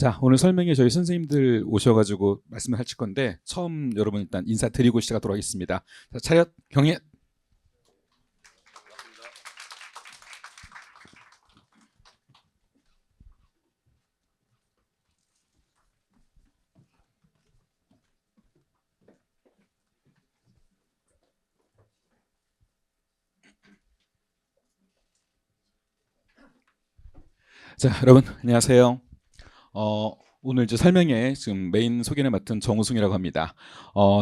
자, 오늘 설명에 저희 선생님들 오셔가지고 말씀을 하실 건데 처음 여러분 일단 인사드리고 시작하도록 하겠습니다. 자, 차렷 경례. 자, 여러분 안녕하세요. 오늘 이제 설명에 지금 메인 소개를 맡은 정우승이라고 합니다.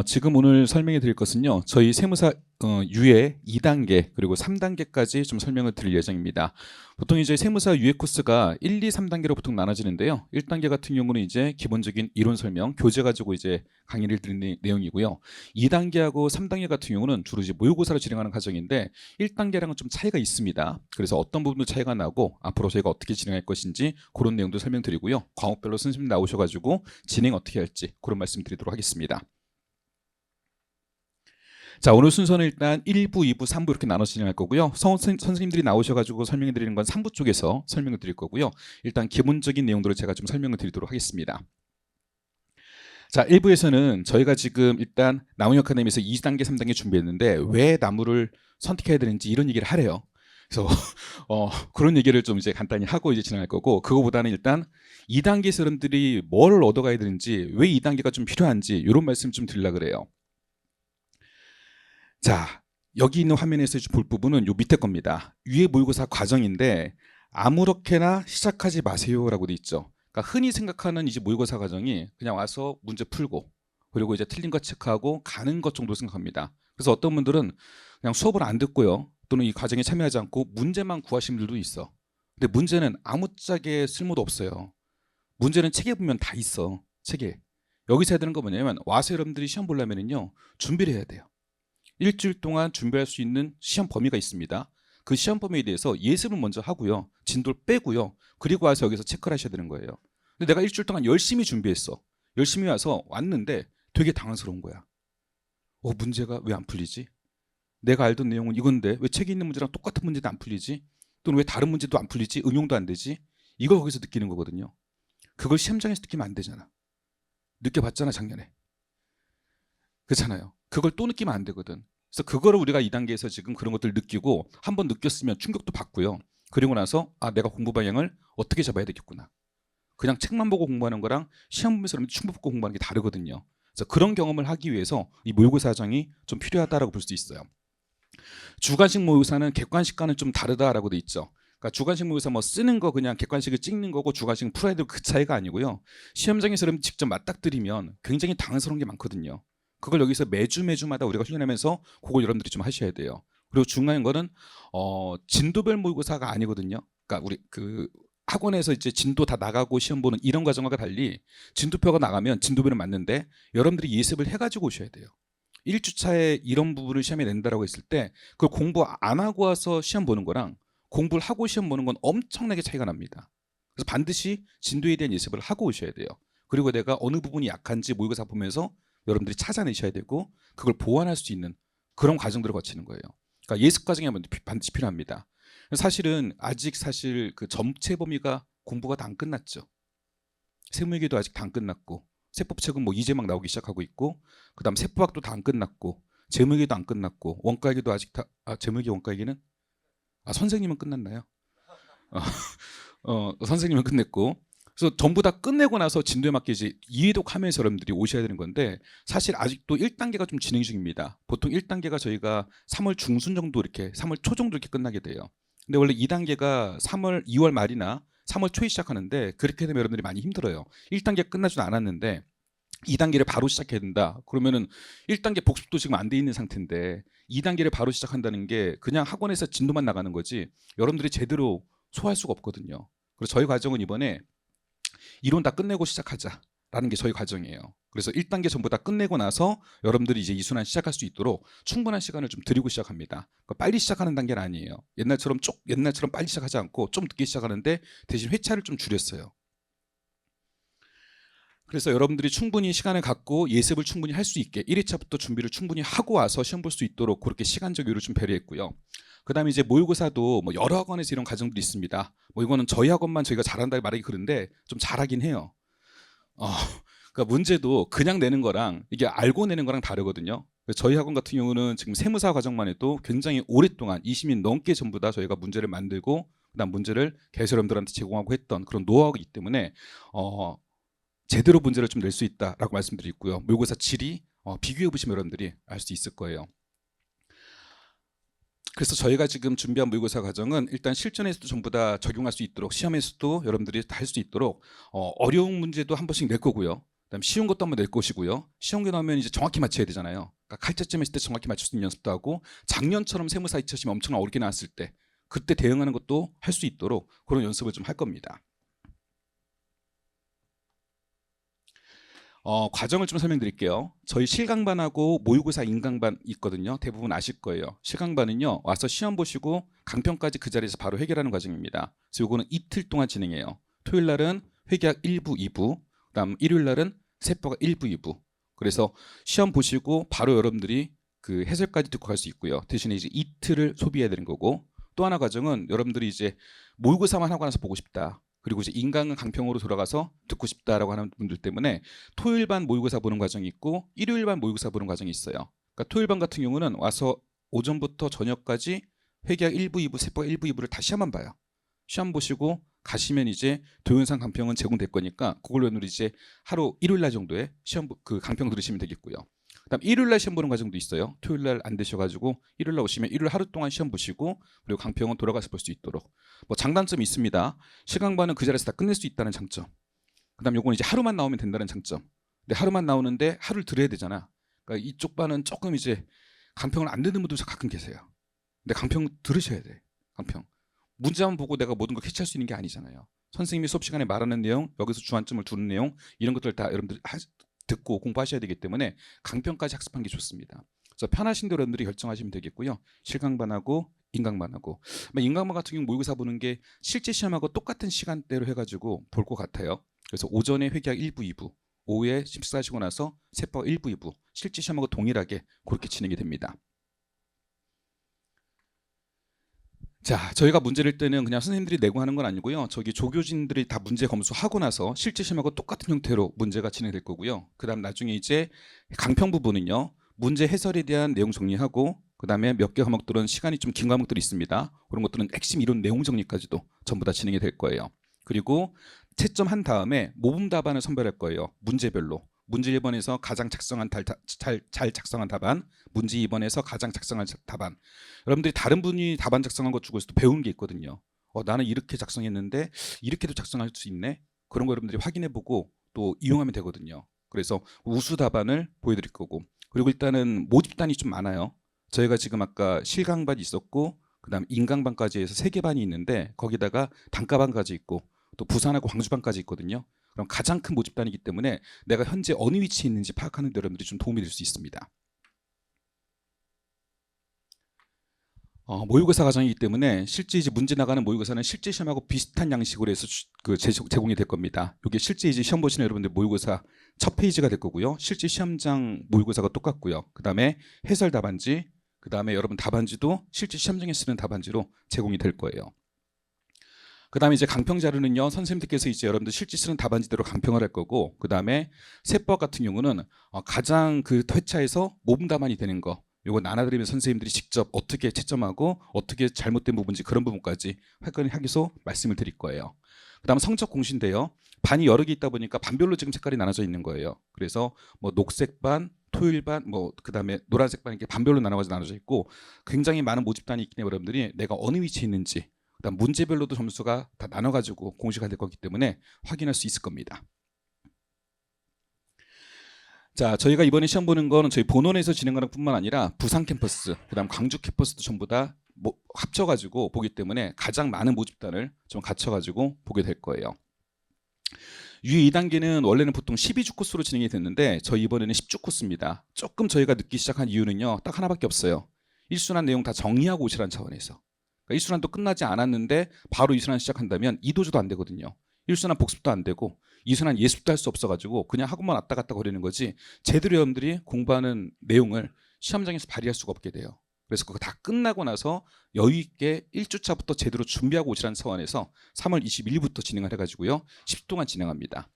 지금 오늘 설명해 드릴 것은요, 저희 세무사 유예 2단계 그리고 3단계까지 좀 설명을 드릴 예정입니다. 보통 이제 세무사 유예 코스가 1, 2, 3단계로 보통 나눠지는데요. 1단계 같은 경우는 이제 기본적인 이론 설명, 교재 가지고 이제 강의를 드리는 내용이고요. 2단계하고 3단계 같은 경우는 주로 이제 모의고사로 진행하는 과정인데 1단계랑은 좀 차이가 있습니다. 그래서 어떤 부분도 차이가 나고 앞으로 저희가 어떻게 진행할 것인지 그런 내용도 설명드리고요. 과목별로 선생님 나오셔가지고 진행 어떻게 할지 그런 말씀 드리도록 하겠습니다. 자, 오늘 순서는 일단 1부, 2부, 3부 이렇게 나눠서 진행할 거고요. 선생님들이 나오셔가지고 설명해 드리는 건 3부 쪽에서 설명을 드릴 거고요. 일단 기본적인 내용들을 제가 좀 설명을 드리도록 하겠습니다. 자, 1부에서는 저희가 지금 일단 나무 아카데미에서 2단계, 3단계 준비했는데 왜 나무를 선택해야 되는지 이런 얘기를 하래요. 그래서 그런 얘기를 좀 이제 간단히 하고 이제 진행할 거고, 그거보다는 일단 2단계 사람들이 뭘 얻어가야 되는지, 왜 2단계가 좀 필요한지 이런 말씀 좀 드리려고 그래요. 자, 여기 있는 화면에서 볼 부분은 요 밑에 겁니다. 위에 모의고사 과정인데 아무렇게나 시작하지 마세요라고 돼 있죠. 그러니까 흔히 생각하는 이제 모의고사 과정이 그냥 와서 문제 풀고 그리고 이제 틀린 거 체크하고 가는 것 정도 생각합니다. 그래서 어떤 분들은 그냥 수업을 안 듣고요, 또는 이 과정에 참여하지 않고 문제만 구하시는 분들도 있어. 근데 문제는 아무짝에 쓸모도 없어요. 문제는 책에 보면 다 있어. 책에. 여기서 해야 되는 거 뭐냐면, 와서 여러분들이 시험 보려면요 준비를 해야 돼요. 일주일 동안 준비할 수 있는 시험 범위가 있습니다. 그 시험 범위에 대해서 예습을 먼저 하고요, 진도를 빼고요, 그리고 와서 여기서 체크를 하셔야 되는 거예요. 근데 내가 일주일 동안 열심히 준비했어. 열심히 와서 왔는데 되게 당황스러운 거야. 문제가 왜 안 풀리지? 내가 알던 내용은 이건데 왜 책에 있는 문제랑 똑같은 문제도 안 풀리지? 또는 왜 다른 문제도 안 풀리지? 응용도 안 되지? 이걸 거기서 느끼는 거거든요. 그걸 시험장에서 느끼면 안 되잖아. 느껴봤잖아, 작년에. 그렇잖아요. 그걸 또 느끼면 안 되거든. 그래서 그거를 우리가 2단계에서 지금 그런 것들을 느끼고, 한번 느꼈으면 충격도 받고요. 그리고 나서 내가 공부 방향을 어떻게 잡아야 되겠구나. 그냥 책만 보고 공부하는 거랑 시험 보면서 여러분들 춤 보고 공부하는 게 다르거든요. 그래서 그런 경험을 하기 위해서 이 모의고사 과정이 좀 필요하다라고 볼 수 있어요. 주관식 모의고사는 객관식과는 좀 다르다라고 돼 있죠. 그러니까 주관식 모의고사 뭐 쓰는 거 그냥 객관식을 찍는 거고, 주관식은 풀어야 되고, 그 차이가 아니고요. 시험장에서 여러분 직접 맞닥뜨리면 굉장히 당황스러운 게 많거든요. 그걸 여기서 매주마다 우리가 훈련하면서 그걸 여러분들이 좀 하셔야 돼요. 그리고 중요한 거는 진도별 모의고사가 아니거든요. 그러니까 우리 그 학원에서 이제 진도 다 나가고 시험 보는 이런 과정과 달리 진도표가 나가면 진도별은 맞는데 여러분들이 예습을 해가지고 오셔야 돼요. 1주차에 이런 부분을 시험에 낸다라고 했을 때 그걸 공부 안 하고 와서 시험 보는 거랑 공부를 하고 시험 보는 건 엄청나게 차이가 납니다. 그래서 반드시 진도에 대한 예습을 하고 오셔야 돼요. 그리고 내가 어느 부분이 약한지 모의고사 보면서 여러분들이 찾아내셔야 되고, 그걸 보완할 수 있는 그런 과정들을 거치는 거예요. 그러니까 예습 과정이 반드시 필요합니다. 사실은 아직 그 전체 범위가 공부가 다 안 끝났죠. 세무회계도 아직 다 안 끝났고, 세법책은 뭐 이제 막 나오기 시작하고 있고, 그다음 세법학도 다 안 끝났고, 재무회계도 안 끝났고, 원가회계도 아직 다 재무회계 원가회계는 선생님은 끝났나요? 선생님은 끝냈고, 그래서 전부 다 끝내고 나서 진도에 맞게 이제 이해독하면서 여러분들이 오셔야 되는 건데, 사실 아직도 1단계가 좀 진행 중입니다. 보통 1단계가 저희가 3월 중순 정도, 이렇게 3월 초 정도 이렇게 끝나게 돼요. 근데 원래 2단계가 2월 말이나 3월 초에 시작하는데, 그렇게 되면 여러분들이 많이 힘들어요. 1단계 끝나지도 않았는데 2단계를 바로 시작해야 된다. 그러면은 1단계 복습도 지금 안 돼 있는 상태인데 2단계를 바로 시작한다는 게 그냥 학원에서 진도만 나가는 거지 여러분들이 제대로 소화할 수가 없거든요. 그래서 저희 과정은 이번에 이론 다 끝내고 시작하자라는 게 저희 과정이에요. 그래서 1단계 전부 다 끝내고 나서 여러분들이 이제 이순환 시작할 수 있도록 충분한 시간을 좀 드리고 시작합니다. 그러니까 빨리 시작하는 단계는 아니에요. 옛날처럼 빨리 시작하지 않고 좀 늦게 시작하는데 대신 회차를 좀 줄였어요. 그래서 여러분들이 충분히 시간을 갖고 예습을 충분히 할 수 있게 1회차부터 준비를 충분히 하고 와서 시험 볼 수 있도록 그렇게 시간적 여유를 좀 배려했고요. 그다음에 이제 모의고사도 뭐 여러 학원에서 이런 과정들이 있습니다. 뭐 이거는 저희 학원만 저희가 잘한다 말하기 그런데 좀 잘하긴 해요. 어, 그러니까 문제도 그냥 내는 거랑 이게 알고 내는 거랑 다르거든요. 저희 학원 같은 경우는 지금 세무사 과정만 해도 굉장히 오랫동안 20년 넘게 전부 다 저희가 문제를 만들고 그다음 문제를 개설원들한테 제공하고 했던 그런 노하우이기 때문에 제대로 문제를 좀 낼 수 있다라고 말씀드리고요. 모의고사 질이 비교해 보시면 여러분들이 알 수 있을 거예요. 그래서 저희가 지금 준비한 모의고사 과정은 일단 실전에서도 전부 다 적용할 수 있도록 시험에서도 여러분들이 다 할 수 있도록 어려운 문제도 한 번씩 낼 거고요. 그다음 쉬운 것도 한번 낼 것이고요. 시험에 나오면 이제 정확히 맞춰야 되잖아요. 그러니까 칼자점 했을 때 정확히 맞출 수 있는 연습도 하고 작년처럼 세무사 2차 시험 엄청 어렵게 나왔을 때 그때 대응하는 것도 할 수 있도록 그런 연습을 좀 할 겁니다. 과정을 좀 설명드릴게요. 저희 실강반하고 모의고사 인강반 있거든요. 대부분 아실 거예요. 실강반은요, 와서 시험 보시고 강평까지 그 자리에서 바로 해결하는 과정입니다. 그래서 요거는 이틀 동안 진행해요. 토요일 날은 회계학 1부, 2부, 그다음 일요일 날은 세법학 1부, 2부. 그래서 시험 보시고 바로 여러분들이 그 해설까지 듣고 갈 수 있고요. 대신에 이제 이틀을 소비해야 되는 거고, 또 하나 과정은 여러분들이 이제 모의고사만 하고 나서 보고 싶다. 그리고 이제 인강은 강평으로 돌아가서 듣고 싶다라고 하는 분들 때문에 토요일 반 모의고사 보는 과정이 있고 일요일 반 모의고사 보는 과정이 있어요. 그러니까 토요일 반 같은 경우는 와서 오전부터 저녁까지 회계학 1부, 2부, 세법 1부, 2부를 다 시험만 봐요. 시험 보시고 가시면 이제 동영상 강평은 제공될 거니까 그걸로 오늘 이제 하루 일요일 날 정도에 시험 그 강평 들으시면 되겠고요. 그다음 일요일 날 시험 보는 과정도 있어요. 토요일 날 안 되셔가지고 일요일 날 오시면 일요일 하루 동안 시험 보시고 그리고 강평은 돌아가서 볼 수 있도록 뭐 장단점이 있습니다. 실강반은 그 자리에서 다 끝낼 수 있다는 장점. 그다음 요건 이제 하루만 나오면 된다는 장점. 근데 하루만 나오는데 하루를 들어야 되잖아. 그러니까 이쪽 반은 조금 이제 강평을 안 듣는 분들 가끔 계세요. 근데 강평 들으셔야 돼. 강평. 문제만 보고 내가 모든 걸 캐치할 수 있는 게 아니잖아요. 선생님이 수업 시간에 말하는 내용, 여기서 주안점을 두는 내용 이런 것들 다 여러분들 듣고 공부하셔야 되기 때문에 강평까지 학습하는 게 좋습니다. 그래서 편하신 대로 여러분들이 결정하시면 되겠고요. 실강반하고 인강반하고 인강반 같은 경우 모의고사 보는 게 실제 시험하고 똑같은 시간대로 해가지고 볼 것 같아요. 그래서 오전에 회계학 1부, 2부, 오후에 식사하시고 나서 세법 1부, 2부 실제 시험하고 동일하게 그렇게 진행이 됩니다. 자, 저희가 문제를 때는 그냥 선생님들이 내고 하는 건 아니고요. 저기 조교진들이 다 문제 검수하고 나서 실제 시험하고 똑같은 형태로 문제가 진행될 거고요. 그다음 나중에 이제 강평 부분은요. 문제 해설에 대한 내용 정리하고 그다음에 몇 개 과목들은 시간이 좀 긴 과목들이 있습니다. 그런 것들은 핵심 이론 내용 정리까지도 전부 다 진행이 될 거예요. 그리고 채점한 다음에 모범 답안을 선별할 거예요. 문제별로. 문제 1번에서 가장 잘 작성한 답안, 문제 2번에서 가장 작성한 답안. 여러분들이 다른 분이 답안 작성한 것 중에서도 배운 게 있거든요. 나는 이렇게 작성했는데 이렇게도 작성할 수 있네. 그런 거 여러분들이 확인해보고 또 이용하면 되거든요. 그래서 우수 답안을 보여드릴 거고. 그리고 일단은 모집단이 좀 많아요. 저희가 지금 아까 실강반이 있었고 그다음 인강반까지 해서 3개 반이 있는데 거기다가 단과반까지 있고 또 부산하고 광주반까지 있거든요. 그럼 가장 큰 모집단이기 때문에 내가 현재 어느 위치에 있는지 파악하는 데 여러분들이 좀 도움이 될 수 있습니다. 모의고사 과정이기 때문에 실제 이제 문제 나가는 모의고사는 실제 시험하고 비슷한 양식으로 해서 제공이 될 겁니다. 이게 실제 이제 시험 보시는 여러분들 모의고사 첫 페이지가 될 거고요. 실제 시험장 모의고사가 똑같고요. 그 다음에 해설 답안지, 그 다음에 여러분 답안지도 실제 시험장에 쓰는 답안지로 제공이 될 거예요. 그 다음에 이제 강평 자료는요, 선생님들께서 이제 여러분들 실제 쓰는 답안지대로 강평을 할 거고, 그 다음에 세법 같은 경우는 가장 그 회차에서 모범 답안이 되는 거, 요거 나눠드리면 선생님들이 직접 어떻게 채점하고 어떻게 잘못된 부분인지 그런 부분까지 하기서 말씀을 드릴 거예요. 그 다음 성적 공시인데요. 반이 여러 개 있다 보니까 반별로 지금 색깔이 나눠져 있는 거예요. 그래서 뭐 녹색 반, 토요일 반, 뭐 그다음에 노란색 반 이렇게 반별로 나눠져 있고 굉장히 많은 모집단이 있기 때문에 여러분들이 내가 어느 위치에 있는지 그다음 문제별로도 점수가 다 나눠가지고 공시가 될 거기 때문에 확인할 수 있을 겁니다. 자, 저희가 이번에 시험 보는 거는 저희 본원에서 진행하는 뿐만 아니라 부산 캠퍼스, 그다음 광주 캠퍼스도 전부 다 합쳐가지고 보기 때문에 가장 많은 모집단을 좀 갖춰가지고 보게 될 거예요. 유예 2단계는 원래는 보통 12주 코스로 진행이 됐는데 저희 이번에는 10주 코스입니다. 조금 저희가 늦기 시작한 이유는요. 딱 하나밖에 없어요. 1순환 내용 다 정리하고 오시라는 차원에서. 그러니까 1순환도 끝나지 않았는데 바로 2순환 시작한다면 2도저도 안 되거든요. 1순환 복습도 안 되고 2순환 예습도 할 수 없어가지고 그냥 학원만 왔다 갔다 거리는 거지 제대로 여러분들이 공부하는 내용을 시험장에서 발휘할 수가 없게 돼요. 그래서 그거 다 끝나고 나서 여유 있게 1주차부터 제대로 준비하고 오시라는 차원에서 3월 21일부터 진행을 해가지고요. 10주 동안 진행합니다.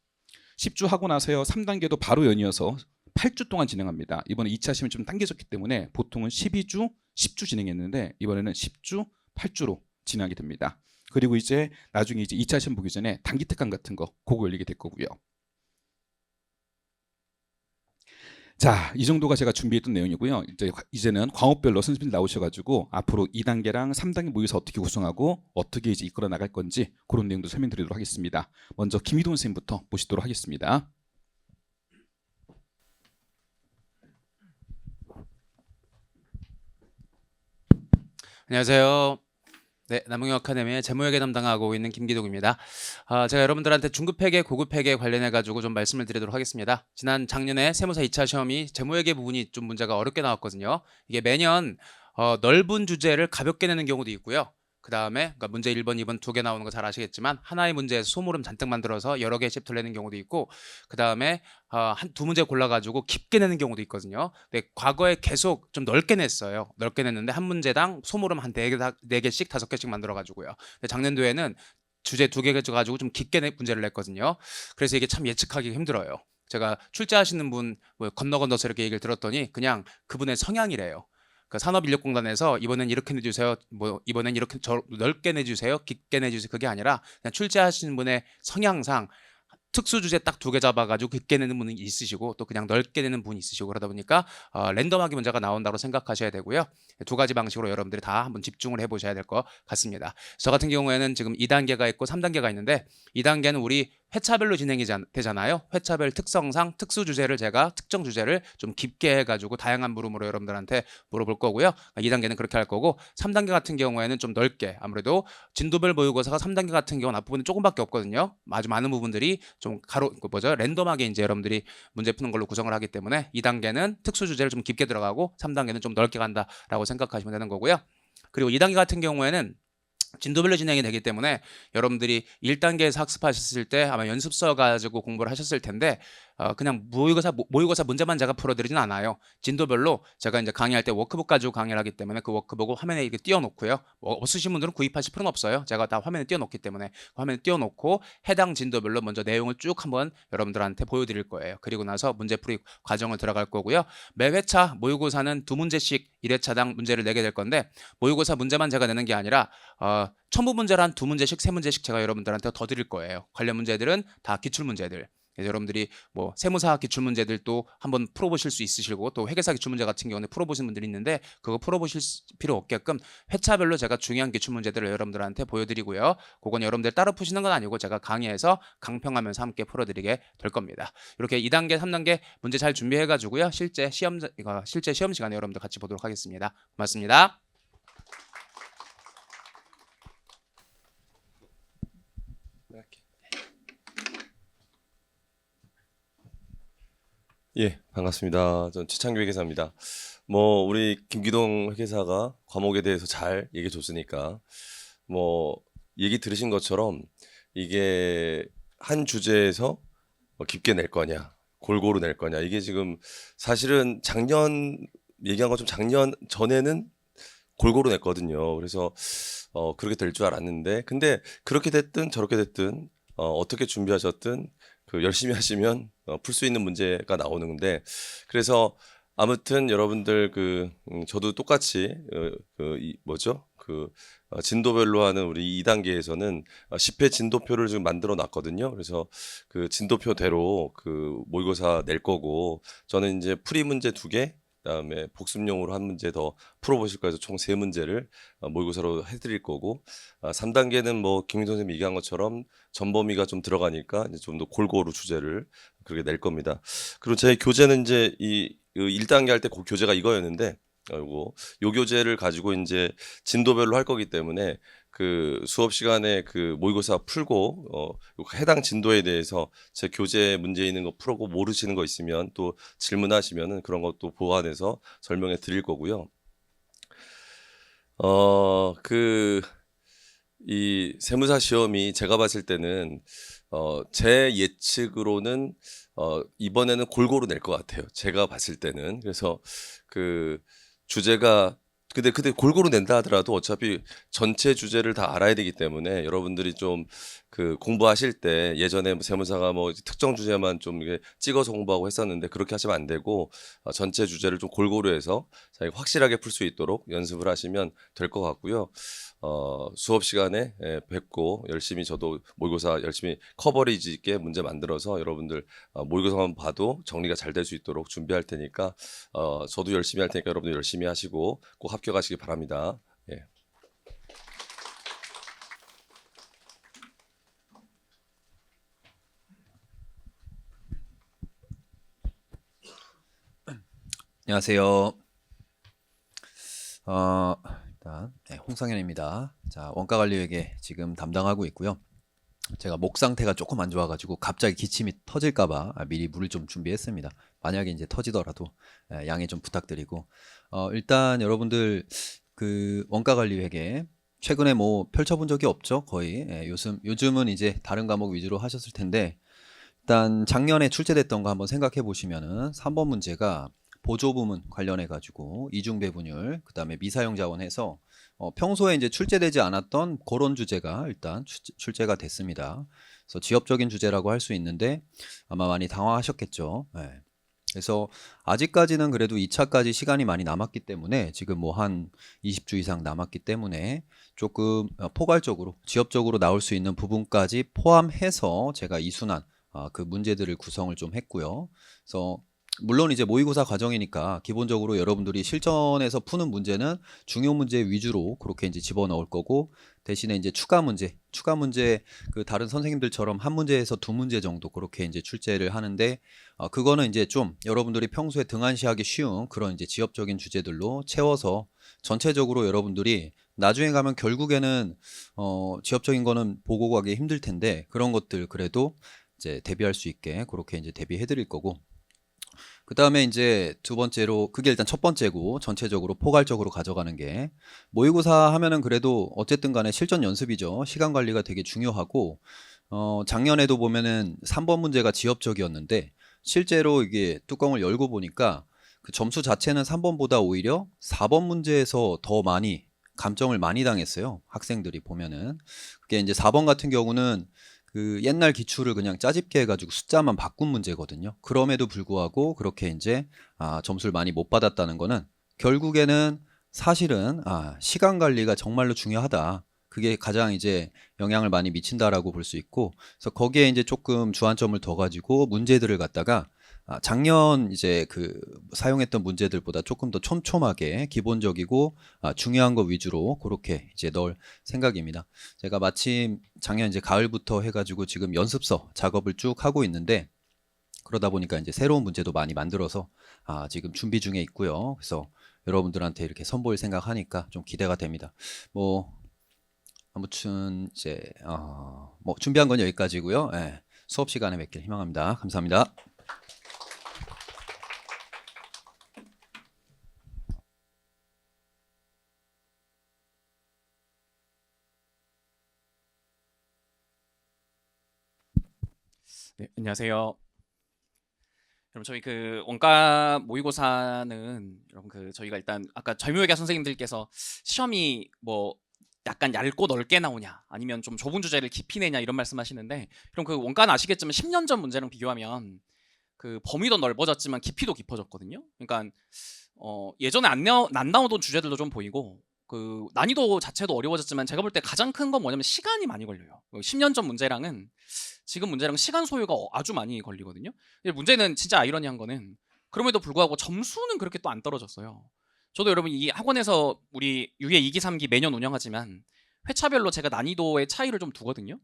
10주 하고 나서요. 3단계도 바로 연이어서 8주 동안 진행합니다. 이번에 2차 시험이 좀 당겨졌기 때문에 보통은 12주, 10주 진행했는데 이번에는 10주, 8주로 진행하게 됩니다. 그리고 이제 나중에 이제 2차 시험 보기 전에 단기 특강 같은 거 그거 열리게 될 거고요. 자, 이 정도가 제가 준비했던 내용이고요. 이제는 과목별로 선생님들 나오셔가지고 앞으로 2단계랑 3단계 모의고사 어떻게 구성하고 어떻게 이제 이끌어 나갈 건지 그런 내용도 설명드리도록 하겠습니다. 먼저 김희돈 선생님부터 모시도록 하겠습니다. 안녕하세요. 네, 남웅영 아카데미의 재무회계 담당하고 있는 김기동입니다. 제가 여러분들한테 중급회계, 고급회계 관련해 가지고 좀 말씀을 드리도록 하겠습니다. 지난 작년에 세무사 2차 시험이 재무회계 부분이 좀 문제가 어렵게 나왔거든요. 이게 매년 넓은 주제를 가볍게 내는 경우도 있고요. 그 다음에 그러니까 문제 1번, 2번 두 개 나오는 거 잘 아시겠지만 하나의 문제에서 소모름 잔뜩 만들어서 여러 개 시프트를 내는 경우도 있고, 그 다음에 두 문제 골라가지고 깊게 내는 경우도 있거든요. 근데 과거에 계속 좀 넓게 냈어요. 넓게 냈는데 한 문제당 소모름 한 4개씩 5개씩 만들어가지고요. 근데 작년도에는 주제 2개 가지고 좀 깊게 문제를 냈거든요. 그래서 이게 참 예측하기 힘들어요. 제가 출제하시는 분 뭐 건너서 이렇게 얘기를 들었더니 그냥 그분의 성향이래요. 그 산업인력공단에서 이번엔 이렇게 내주세요. 뭐 이번엔 이렇게 넓게 내주세요. 깊게 내주세요. 그게 아니라 그냥 출제하시는 분의 성향상 특수 주제 딱 2개 잡아가지고 깊게 내는 분이 있으시고 또 그냥 넓게 내는 분이 있으시고, 그러다 보니까 랜덤하게 문제가 나온다고 생각하셔야 되고요. 2가지 방식으로 여러분들이 다 한번 집중을 해보셔야 될 것 같습니다. 저 같은 경우에는 지금 2단계가 있고 3단계가 있는데 2단계는 우리 회차별로 진행이 되잖아요. 회차별 특성상 특수 주제를 제가 특정 주제를 좀 깊게 해가지고 다양한 물음으로 여러분들한테 물어볼 거고요. 2단계는 그렇게 할 거고, 3단계 같은 경우에는 좀 넓게, 아무래도 진도별 모의고사가 3단계 같은 경우는 앞부분이 조금밖에 없거든요. 아주 많은 부분들이 좀 랜덤하게 이제 여러분들이 문제 푸는 걸로 구성을 하기 때문에 2단계는 특수 주제를 좀 깊게 들어가고 3단계는 좀 넓게 간다라고 생각하시면 되는 거고요. 그리고 2단계 같은 경우에는 진도별로 진행이 되기 때문에 여러분들이 1단계에서 학습하셨을 때 아마 연습서 가지고 공부를 하셨을 텐데 그냥 모의고사 문제만 제가 풀어드리진 않아요. 진도별로 제가 이제 강의할 때 워크북 가지고 강의를 하기 때문에 그 워크북을 화면에 이렇게 띄워놓고요. 없으신 분들은 구입하실 필요는 없어요. 제가 다 화면에 띄워놓기 때문에 화면에 띄워놓고 해당 진도별로 먼저 내용을 쭉 한번 여러분들한테 보여드릴 거예요. 그리고 나서 문제풀이 과정을 들어갈 거고요. 매 회차 모의고사는 2문제씩 1회차당 문제를 내게 될 건데, 모의고사 문제만 제가 내는 게 아니라 첨부 문제를 한 2문제씩 3문제씩 제가 여러분들한테 더 드릴 거예요. 관련 문제들은 다 기출 문제들. 여러분들이 뭐 세무사 기출 문제들도 한번 풀어보실 수 있으시고, 또 회계사 기출 문제 같은 경우는 풀어보신 분들이 있는데 그거 풀어보실 필요 없게끔 회차별로 제가 중요한 기출 문제들을 여러분들한테 보여드리고요. 그건 여러분들 따로 푸시는 건 아니고 제가 강의에서 강평하면서 함께 풀어드리게 될 겁니다. 이렇게 2단계, 3단계 문제 잘 준비해가지고요. 실제 시험 시간에 여러분들 같이 보도록 하겠습니다. 고맙습니다. 예, 반갑습니다. 전 최창규 회계사입니다. 뭐 우리 김기동 회계사가 과목에 대해서 잘 얘기해 줬으니까 뭐 얘기 들으신 것처럼 이게 한 주제에서 뭐 깊게 낼 거냐, 골고루 낼 거냐, 이게 지금 사실은 작년 얘기한 것처럼 작년 전에는 골고루 냈거든요. 그래서 그렇게 될 줄 알았는데, 근데 그렇게 됐든 저렇게 됐든 어떻게 준비하셨든 그 열심히 하시면 풀 수 있는 문제가 나오는데, 그래서 아무튼 여러분들 저도 똑같이 진도별로 하는 우리 2단계에서는 10회 진도표를 지금 만들어 놨거든요. 그래서 그 진도표대로 그 모의고사 낼 거고, 저는 이제 풀이 문제 2개, 그다음에 복습용으로 한 문제 더 풀어보실 거여서 총 3문제를 모의고사로 해드릴 거고, 3단계는 뭐 김민 선생님이 얘기한 것처럼 전범위가 좀 들어가니까 이제 좀 더 골고루 주제를 그렇게 낼 겁니다. 그리고 제 교재는 이제 이 1단계 할 때 그 교재가 이거였는데, 요 교재를 가지고 이제 진도별로 할 거기 때문에 그 수업 시간에 그 모의고사 풀고 해당 진도에 대해서 제 교재 문제 있는 거 풀고 모르시는 거 있으면 또 질문하시면은 그런 것도 보완해서 설명해 드릴 거고요. 이 세무사 시험이 제가 봤을 때는 제 예측으로는 이번에는 골고루 낼 것 같아요. 제가 봤을 때는. 그래서 그 주제가 근데 골고루 낸다 하더라도 어차피 전체 주제를 다 알아야 되기 때문에 여러분들이 좀 그 공부하실 때 예전에 뭐 세무사가 뭐 특정 주제만 좀 이게 찍어서 공부하고 했었는데 그렇게 하시면 안 되고 전체 주제를 좀 골고루 해서 자기가 확실하게 풀 수 있도록 연습을 하시면 될 것 같고요. 수업 시간에 뵙고 열심히 저도 모의고사 열심히 커버리지 있게 문제 만들어서 여러분들 모의고사만 봐도 정리가 잘 될 수 있도록 준비할 테니까 저도 열심히 할 테니까 여러분들 열심히 하시고 꼭 합격하시기 바랍니다. 예. 안녕하세요. 일단 홍상현입니다. 자, 원가관리회계 지금 담당하고 있고요. 제가 목 상태가 조금 안 좋아가지고 갑자기 기침이 터질까봐 미리 물을 좀 준비했습니다. 만약에 이제 터지더라도 양해 좀 부탁드리고 일단 여러분들 그 원가관리회계 최근에 뭐 펼쳐본 적이 없죠, 거의. 요즘은 이제 다른 과목 위주로 하셨을 텐데 일단 작년에 출제됐던 거 한번 생각해 보시면은 3번 문제가 보조 부문 관련해 가지고 이중 배분율, 그다음에 미사용 자원 해서 평소에 이제 출제되지 않았던 그런 주제가 일단 출제가 됐습니다. 그래서 지엽적인 주제라고 할 수 있는데 아마 많이 당황하셨겠죠. 그래서 아직까지는 그래도 2차까지 시간이 많이 남았기 때문에 지금 뭐 한 20주 이상 남았기 때문에 조금 포괄적으로 지엽적으로 나올 수 있는 부분까지 포함해서 제가 이순환 그 문제들을 구성을 좀 했고요. 그래서 물론 이제 모의고사 과정이니까 기본적으로 여러분들이 실전에서 푸는 문제는 중요 문제 위주로 그렇게 이제 집어넣을 거고 대신에 이제 추가 문제 그 다른 선생님들처럼 한 문제에서 두 문제 정도 그렇게 이제 출제를 하는데 그거는 이제 좀 여러분들이 평소에 등한시하기 쉬운 그런 이제 지엽적인 주제들로 채워서 전체적으로 여러분들이 나중에 가면 결국에는 지엽적인 거는 보고 가기 힘들 텐데 그런 것들 그래도 이제 대비할 수 있게 그렇게 이제 대비해 드릴 거고 그 다음에 이제 두 번째로 그게 일단 첫 번째고 전체적으로 포괄적으로 가져가는 게 모의고사 하면은 그래도 어쨌든 간에 실전 연습이죠. 시간 관리가 되게 중요하고 작년에도 보면은 3번 문제가 지엽적이었는데 실제로 이게 뚜껑을 열고 보니까 그 점수 자체는 3번보다 오히려 4번 문제에서 더 많이 감점을 많이 당했어요. 학생들이 보면은 그게 이제 4번 같은 경우는 그 옛날 기출을 그냥 짜집게 해가지고 숫자만 바꾼 문제거든요. 그럼에도 불구하고 그렇게 이제 점수를 많이 못 받았다는 거는 결국에는 사실은 시간 관리가 정말로 중요하다. 그게 가장 이제 영향을 많이 미친다라고 볼 수 있고, 그래서 거기에 이제 조금 주안점을 더 가지고 문제들을 갖다가 작년 이제 그 사용했던 문제들보다 조금 더 촘촘하게 기본적이고 중요한 거 위주로 그렇게 이제 넣을 생각입니다. 제가 마침 작년 이제 가을부터 해가지고 지금 연습서 작업을 쭉 하고 있는데 그러다 보니까 이제 새로운 문제도 많이 만들어서 지금 준비 중에 있고요. 그래서 여러분들한테 이렇게 선보일 생각하니까 좀 기대가 됩니다. 뭐 아무튼 이제 뭐 준비한 건 여기까지고요. 수업 시간에 뵙길 희망합니다. 감사합니다. 네, 안녕하세요. 여러분 저희 그 원가 모의고사는 여러분 그 저희가 일단 아까 젊은외과 선생님들께서 시험이 뭐 약간 얇고 넓게 나오냐 아니면 좀 좁은 주제를 깊이 내냐 이런 말씀하시는데 그럼 그 원가는 아시겠지만 10년 전 문제랑 비교하면 그 범위도 넓어졌지만 깊이도 깊어졌거든요. 그러니까 예전에 안 나오던 주제들도 좀 보이고 그 난이도 자체도 어려워졌지만 제가 볼 때 가장 큰 건 뭐냐면 시간이 많이 걸려요. 10년 전 문제랑은 지금 문제랑 시간 소요가 아주 많이 걸리거든요. 근데 문제는 진짜 아이러니한 거는 그럼에도 불구하고 점수는 그렇게 또 안 떨어졌어요. 저도 여러분 이 학원에서 우리 유예 2기 3기 매년 운영하지만 회차별로 제가 난이도의 차이를 좀 두거든요.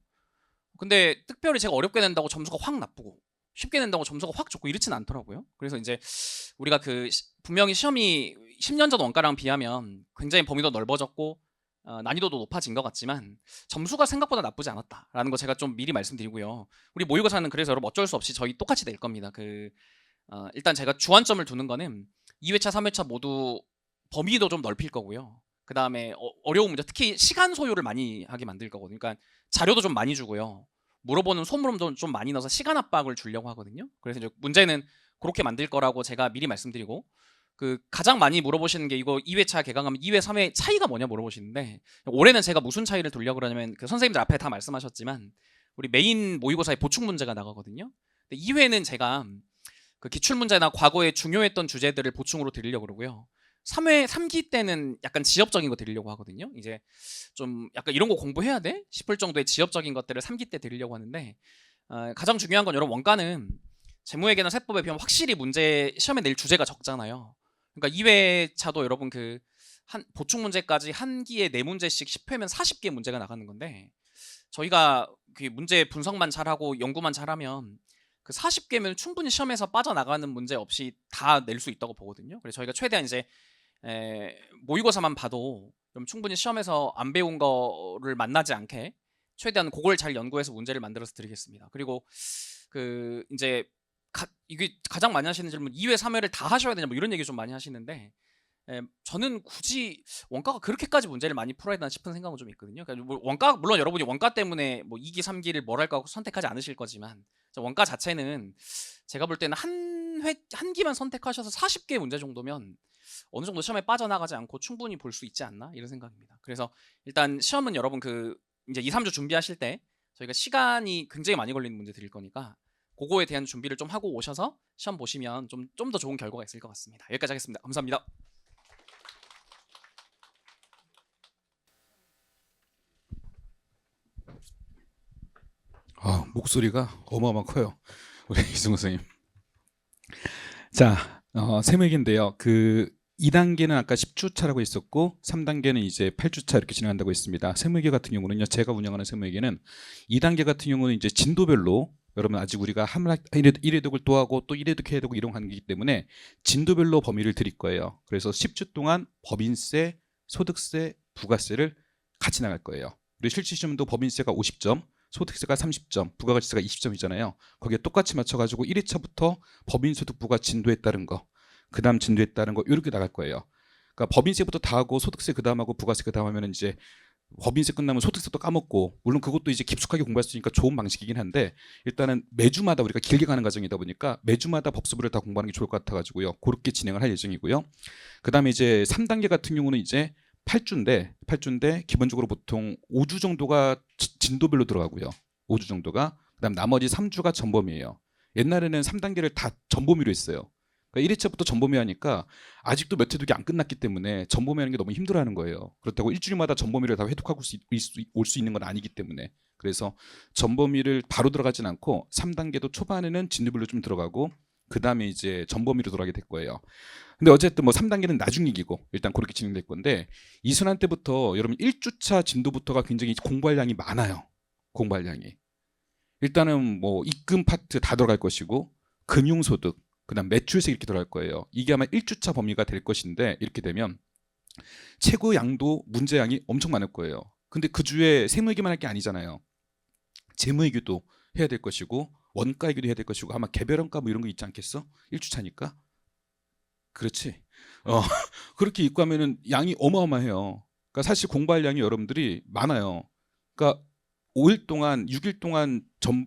근데 특별히 제가 어렵게 낸다고 점수가 확 나쁘고 쉽게 낸다고 점수가 확 좋고 이렇지는 않더라고요. 그래서 이제 우리가 그 분명히 시험이 10년 전 원가랑 비하면 굉장히 범위도 넓어졌고 난이도도 높아진 것 같지만 점수가 생각보다 나쁘지 않았다라는 거 제가 좀 미리 말씀드리고요. 우리 모의고사는 그래서 여러분 어쩔 수 없이 저희 똑같이 낼 겁니다. 일단 제가 주안점을 두는 거는 2회차, 3회차 모두 범위도 좀 넓힐 거고요. 그 다음에 어려운 문제, 특히 시간 소요를 많이 하게 만들 거거든요. 그러니까 자료도 좀 많이 주고요. 물어보는 소물음도 좀 많이 넣어서 시간 압박을 주려고 하거든요. 그래서 이제 문제는 그렇게 만들 거라고 제가 미리 말씀드리고 그 가장 많이 물어보시는 게 이거 2회차 개강하면 2회, 3회 차이가 뭐냐 물어보시는데 올해는 제가 무슨 차이를 두려고 그러냐면 그 선생님들 앞에 다 말씀하셨지만 우리 메인 모의고사에 보충 문제가 나가거든요. 근데 2회는 제가 그 기출 문제나 과거에 중요했던 주제들을 보충으로 드리려고 그러고요. 3기 때는 약간 지엽적인 거 드리려고 하거든요. 이제 좀 약간 이런 거 공부해야 돼? 싶을 정도의 지엽적인 것들을 3기 때 드리려고 하는데 가장 중요한 건 여러분 원가는 재무회계나 세법에 비하면 확실히 문제 시험에 낼 주제가 적잖아요. 그러니까 2회차도 여러분 그 한 보충 문제까지 한 기에 4문제씩 10회면 40개 문제가 나가는 건데 저희가 그 문제 분석만 잘하고 연구만 잘하면 그 40개면 충분히 시험에서 빠져나가는 문제 없이 다 낼 수 있다고 보거든요. 그래서 저희가 최대한 이제 모의고사만 봐도 그럼 충분히 시험에서 안 배운 거를 만나지 않게 최대한 그걸 잘 연구해서 문제를 만들어서 드리겠습니다. 그리고 그 이제 이게 가장 많이 하시는 질문 2회, 3회를 다 하셔야 되냐 뭐 이런 얘기 좀 많이 하시는데 저는 굳이 원가가 그렇게까지 문제를 많이 풀어야 되나 싶은 생각은 좀 있거든요. 그러니까 뭐 원가 물론 여러분이 원가 때문에 뭐 2기, 3기를 뭘 할까 선택하지 않으실 거지만 원가 자체는 제가 볼 때는 한 기만 선택하셔서 40개 문제 정도면 어느 정도 시험에 빠져나가지 않고 충분히 볼 수 있지 않나 이런 생각입니다. 그래서 일단 시험은 여러분 그 이제 2, 3주 준비하실 때 저희가 시간이 굉장히 많이 걸리는 문제 드릴 거니까 그거에 대한 준비를 좀 하고 오셔서 시험 보시면 좀 더 좋은 결과가 있을 것 같습니다. 여기까지 하겠습니다. 감사합니다. 목소리가 어마어마 커요. 우리 이승우 선생님. 자, 세무얘기인데요. 그 2단계는 아까 10주차라고 했었고 3단계는 이제 8주차 이렇게 진행한다고 했습니다. 세무회계 같은 경우는요. 제가 운영하는 세무회계는 2단계 같은 경우는 이제 진도별로 여러분 아직 우리가 1회독을 또 하고 또 1회독 해야 되고 이런 관계이기 때문에 진도별로 범위를 드릴 거예요. 그래서 10주 동안 법인세, 소득세, 부가세를 같이 나갈 거예요. 우리 실질 시험도 법인세가 50점, 소득세가 30점, 부가가치세가 20점이잖아요. 거기에 똑같이 맞춰가지고 1회차부터 법인소득 부가 진도에 따른 거, 그 다음 진도에 따른 거 이렇게 나갈 거예요. 그러니까 법인세부터 다 하고 소득세 그 다음 하고 부가세 그 다음 하면 이제 법인세 끝나면 소득세도 까먹고 물론 그것도 이제 깊숙하게 공부할 수 있으니까 좋은 방식이긴 한데 일단은 매주마다 우리가 길게 가는 과정이다 보니까 매주마다 법수부를 다 공부하는 게 좋을 것 같아가지고요. 그렇게 진행을 할 예정이고요. 그 다음에 이제 3단계 같은 경우는 이제 8주인데 기본적으로 보통 5주 정도가 진도별로 들어가고요. 5주 정도가 그다음 나머지 3주가 전범위예요. 옛날에는 3단계를 다 전범위로 했어요. 그러니까 1회차부터 전범위 하니까 아직도 몇 회독이 안 끝났기 때문에 전범위 하는 게 너무 힘들어하는 거예요. 그렇다고 일주일마다 전범위를 다 회독하고 올 수 있는 건 아니기 때문에 그래서 전범위를 바로 들어가진 않고 3단계도 초반에는 진도별로 좀 들어가고 그 다음에 이제 전범위로 들어가게 될 거예요. 근데 어쨌든 뭐 3단계는 나중 얘기고 일단 그렇게 진행될 건데 이순환 때부터 여러분 1주차 진도부터가 굉장히 공부할 양이 많아요. 공부할 양이. 일단은 뭐 입금 파트 다 들어갈 것이고 금융소득, 그다음 매출세 이렇게 들어갈 거예요. 이게 아마 1주차 범위가 될 것인데 이렇게 되면 최고 양도 문제 양이 엄청 많을 거예요. 근데 그 주에 세무회계만 할 게 아니잖아요. 재무회계도 해야 될 것이고 원가회계도 해야 될 것이고 아마 개별원가 뭐 이런 거 있지 않겠어? 1주차니까. 그렇지. 그렇게 입고 하면은 양이 어마어마해요. 그러니까 사실 공부할 양이 여러분들이 많아요. 그러니까 5일 동안, 6일 동안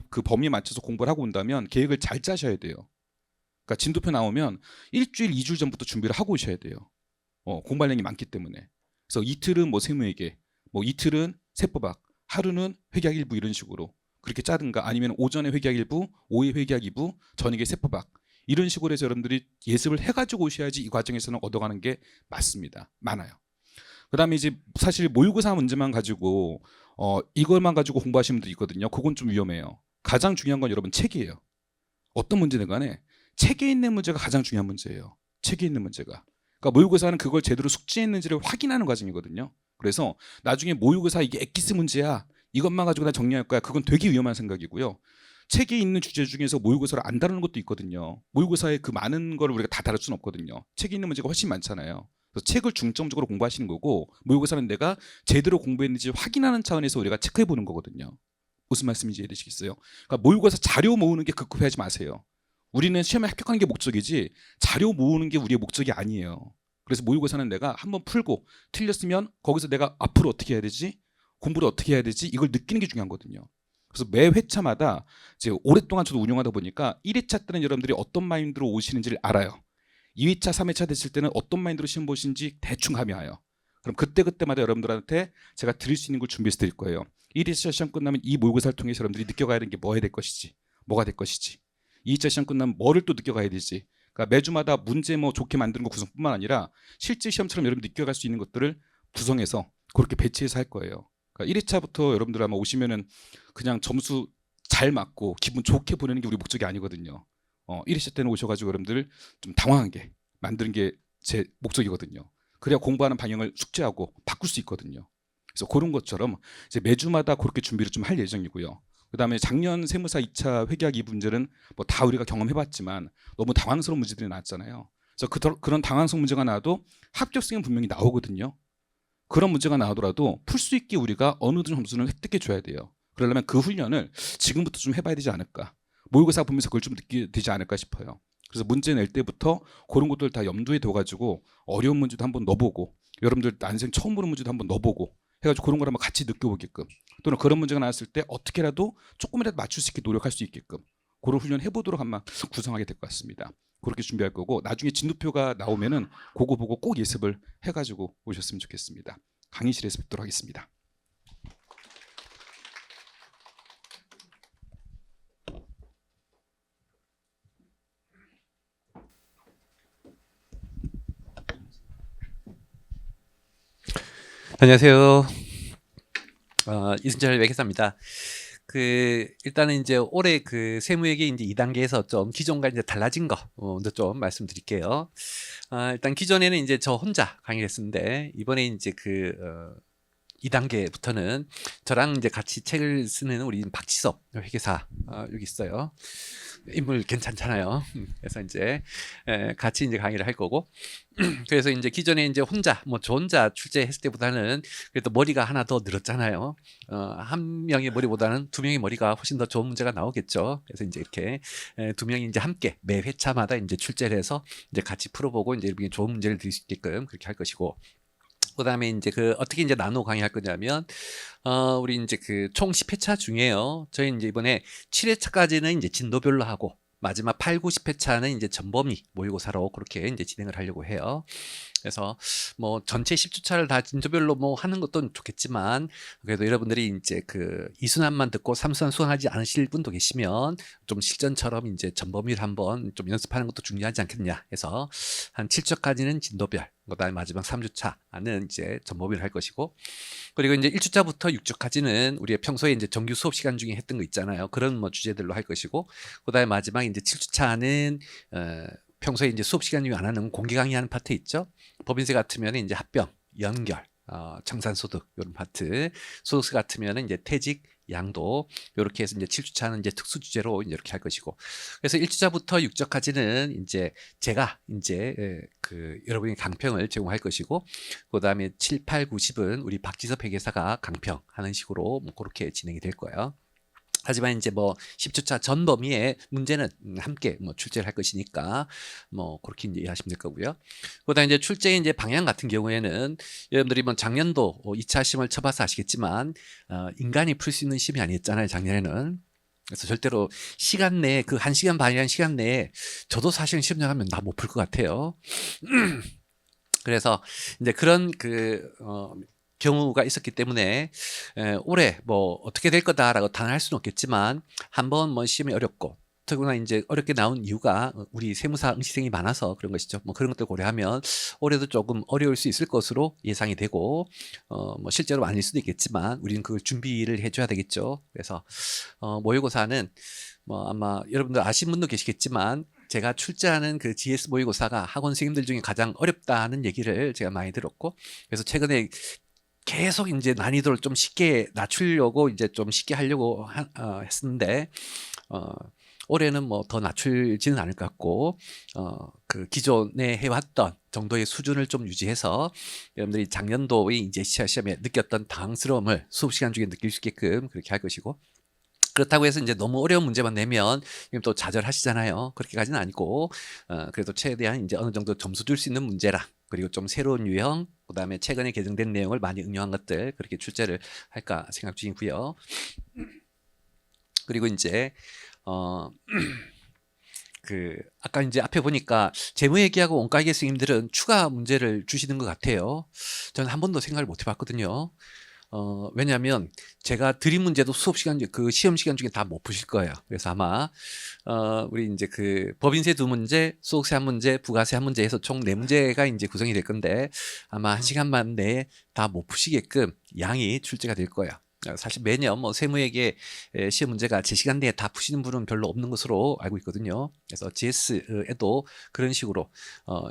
그 범위에 맞춰서 공부를 하고 온다면 계획을 잘 짜셔야 돼요. 그러니까 진도표 나오면 일주일, 2주 전부터 준비를 하고 오셔야 돼요. 공부할 양이 많기 때문에. 그래서 이틀은 뭐 세무회계, 뭐 이틀은 세법학, 하루는 회계학 1부 이런 식으로 그렇게 짜든가 아니면 오전에 회계학 1부, 오후에 회계학 2부, 저녁에 세법학 이런 식으로 해서 여러분들이 예습을 해가지고 오셔야지 이 과정에서는 얻어가는 게 맞습니다. 많아요. 그 다음에 이제 사실 모의고사 문제만 가지고 이것만 가지고 공부하시는 분들이 있거든요. 그건 좀 위험해요. 가장 중요한 건 여러분 책이에요. 어떤 문제든 간에 책에 있는 문제가 가장 중요한 문제예요. 책에 있는 문제가. 그러니까 모의고사는 그걸 제대로 숙지했는지를 확인하는 과정이거든요. 그래서 나중에 모의고사 이게 엑기스 문제야. 이것만 가지고 나 정리할 거야. 그건 되게 위험한 생각이고요. 책에 있는 주제 중에서 모의고사를 안 다루는 것도 있거든요. 모의고사에 그 많은 걸 우리가 다 다룰 수는 없거든요. 책에 있는 문제가 훨씬 많잖아요. 그래서 책을 중점적으로 공부하시는 거고 모의고사는 내가 제대로 공부했는지 확인하는 차원에서 우리가 체크해 보는 거거든요. 무슨 말씀인지 이해되시겠어요? 그러니까 모의고사 자료 모으는 게 급급해하지 마세요. 우리는 시험에 합격하는 게 목적이지 자료 모으는 게 우리의 목적이 아니에요. 그래서 모의고사는 내가 한번 풀고 틀렸으면 거기서 내가 앞으로 어떻게 해야 되지? 공부를 어떻게 해야 되지? 이걸 느끼는 게 중요한 거거든요. 그래서 매 회차마다 이제 오랫동안 저도 운영하다 보니까 1회차 때는 여러분들이 어떤 마인드로 오시는지를 알아요. 2회차, 3회차 됐을 때는 어떤 마인드로 시험 보시는지 대충 감이 와요. 그럼 그때그때마다 여러분들한테 제가 드릴 수 있는 걸 준비해서 드릴 거예요. 1차 시험 끝나면 이 모의고사를 통해서 여러분들이 느껴가야 되는 게 뭐가 될 것이지, 뭐가 될 것이지. 2차 시험 끝나면 뭐를 또 느껴가야 되지. 그러니까 매주마다 문제 뭐 좋게 만드는 거 구성뿐만 아니라 실제 시험처럼 여러분 느껴갈 수 있는 것들을 구성해서 그렇게 배치해서 할 거예요. 그러니까 1회차부터 여러분들 아마 오시면은 그냥 점수 잘 맞고 기분 좋게 보내는 게 우리 목적이 아니거든요. 1회차 때는 오셔가지고 여러분들 좀 당황하게 만드는 게 제 목적이거든요. 그래야 공부하는 방향을 숙지하고 바꿀 수 있거든요. 그래서 그런 것처럼 이제 매주마다 그렇게 준비를 좀 할 예정이고요. 그다음에 작년 세무사 2차 회계학 이 문제는 뭐 다 우리가 경험해봤지만 너무 당황스러운 문제들이 나왔잖아요. 그래서 그런 당황스러운 문제가 나와도 합격성은 분명히 나오거든요. 그런 문제가 나오더라도 풀 수 있게 우리가 어느 정도 점수는 획득해 줘야 돼요. 그러려면 그 훈련을 지금부터 좀 해봐야 되지 않을까. 모의고사 보면서 그걸 좀 느끼게 되지 않을까 싶어요. 그래서 문제 낼 때부터 그런 것들 다 염두에 둬가지고 어려운 문제도 한번 넣어보고 여러분들 난생 처음 보는 문제도 한번 넣어보고 해가지고 그런 걸 한번 같이 느껴보게끔 또는 그런 문제가 나왔을 때 어떻게라도 조금이라도 맞출 수 있게 노력할 수 있게끔 그런 훈련 해보도록 한번 구성하게 될 것 같습니다. 그렇게 준비할 거고 나중에 진도표가 나오면은 그거 보고 꼭 예습을 해가지고 오셨으면 좋겠습니다. 강의실에서 뵙도록 하겠습니다. 안녕하세요. 이순철 회계사입니다. 일단은 이제 올해 그 세무회계 이제 2단계에서 좀 기존과 이제 달라진 거 먼저 좀 말씀드릴게요. 일단 기존에는 이제 저 혼자 강의를 했었는데 이번에 이제 2단계부터는 저랑 이제 같이 책을 쓰는 우리 박지섭 회계사 여기 있어요. 인물 괜찮잖아요. 그래서 이제 같이 이제 강의를 할 거고, 그래서 이제 기존에 이제 저 혼자 출제했을 때보다는 그래도 머리가 하나 더 늘었잖아요. 한 명의 머리보다는 두 명의 머리가 훨씬 더 좋은 문제가 나오겠죠. 그래서 이제 이렇게 두 명이 이제 함께 매 회차마다 이제 출제를 해서 이제 같이 풀어보고 이제 이렇게 좋은 문제를 드릴 수 있게끔 그렇게 할 것이고. 그다음에 이제 어떻게 이제 나눠 강의할 거냐면 우리 이제 총 10회차 중에요. 저희 이제 이번에 7회차까지는 이제 진도별로 하고 마지막 8, 9, 10회차는 이제 전범위 모의고사로 그렇게 이제 진행을 하려고 해요. 그래서 뭐 전체 10주차를 다 진도별로 뭐 하는 것도 좋겠지만 그래도 여러분들이 이제 2순환만 듣고 3순환 수강하지 않으실 분도 계시면 좀 실전처럼 이제 전범위를 한번 좀 연습하는 것도 중요하지 않겠냐 해서 한 7주까지는 진도별, 그다음에 마지막 3주차는 이제 전범위를 할 것이고, 그리고 이제 1주차부터 6주까지는 우리가 평소에 이제 정규 수업 시간 중에 했던 거 있잖아요. 그런 뭐 주제들로 할 것이고, 그다음에 마지막 이제 7주차는 평소에 이제 수업 시간 중에 안 하는 공개 강의하는 파트 있죠. 법인세 같으면 이제 합병, 연결, 청산소득 이런 파트, 소득세 같으면 이제 퇴직, 양도 이렇게 해서 이제 7주차는 이제 특수 주제로 이제 이렇게 할 것이고, 그래서 1주차부터 6주까지는 이제 제가 이제 여러분이 강평을 제공할 것이고, 그다음에 7, 8, 9, 10은 우리 박지섭 회계사가 강평하는 식으로 뭐 그렇게 진행이 될 거예요. 하지만 이제 뭐 10주차 전 범위의 문제는 함께 뭐 출제를 할 것이니까 뭐 그렇게 이제 이해하시면 될 거고요. 그다음에 이제 출제의 이제 방향 같은 경우에는 여러분들이 뭐 작년도 2차 시험을 쳐봐서 아시겠지만 인간이 풀 수 있는 시험이 아니었잖아요, 작년에는. 그래서 절대로 시간 내에 1시간 반이라는 시간 내에 저도 사실은 시험 나가면 나 못 풀 것 같아요. 그래서 이제 그런 경우가 있었기 때문에 올해 뭐 어떻게 될 거다라고 단언할 수는 없겠지만 한번 뭐 시험이 어렵고 특히나 이제 어렵게 나온 이유가 우리 세무사 응시생이 많아서 그런 것이죠. 뭐 그런 것들 고려하면 올해도 조금 어려울 수 있을 것으로 예상이 되고 뭐 실제로 아닐 수도 있겠지만 우리는 그걸 준비를 해줘야 되겠죠. 그래서 모의고사는 뭐 아마 여러분들 아시는 분도 계시겠지만 제가 출제하는 GS 모의고사가 학원 선생님들 중에 가장 어렵다는 얘기를 제가 많이 들었고, 그래서 최근에 계속 이제 난이도를 좀 쉽게 낮추려고 이제 좀 쉽게 하려고 했었는데 올해는 뭐 더 낮추지는 않을 것 같고 기존에 해왔던 정도의 수준을 좀 유지해서 여러분들이 작년도의 이제 시험에 느꼈던 당황스러움을 수업 시간 중에 느낄 수 있게끔 그렇게 할 것이고, 그렇다고 해서 이제 너무 어려운 문제만 내면 또 좌절하시잖아요. 그렇게까지는 아니고 그래도 최대한 이제 어느 정도 점수 줄 수 있는 문제라, 그리고 좀 새로운 유형, 그다음에 최근에 개정된 내용을 많이 응용한 것들 그렇게 출제를 할까 생각 중이고요. 그리고 이제 아까 이제 앞에 보니까 재무회계하고 원가회계 선생님들은 추가 문제를 주시는 것 같아요. 저는 한 번도 생각을 못 해봤거든요. 왜냐하면 제가 드린 문제도 수업 시간 그 시험 시간 중에 다 못 푸실 거예요. 그래서 아마 우리 이제 그 법인세 2문제, 소득세 1문제, 부가세 1문제 해서 총 4문제가 이제 구성이 될 건데 아마 1시간만 내에 다 못 푸시게끔 양이 출제가 될 거예요. 사실 매년 뭐 세무회계 시험 문제가 제 시간 내에 다 푸시는 분은 별로 없는 것으로 알고 있거든요. 그래서 GS에도 그런 식으로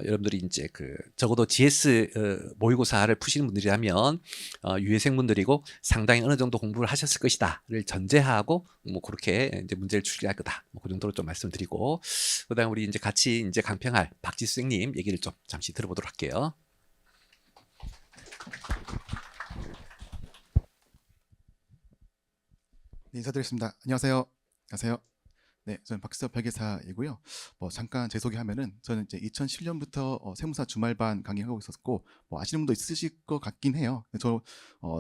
여러분들이 이제 그 적어도 GS 모의고사를 푸시는 분들이라면 유예생분들이고 상당히 어느 정도 공부를 하셨을 것이다를 전제하고 뭐 그렇게 이제 문제를 출제할 거다. 뭐 그 정도로 좀 말씀드리고 그다음 우리 이제 같이 이제 강평할 박지수 선생님 얘기를 좀 잠시 들어보도록 할게요. 네, 인사드리겠습니다. 안녕하세요. 안녕하세요. 네, 저는 박지섭 회계사이고요. 잠깐 제 소개하면은 저는 이제 2010년부터 세무사 주말반 강의하고 있었고 아시는 분도 있으실 것 같긴 해요.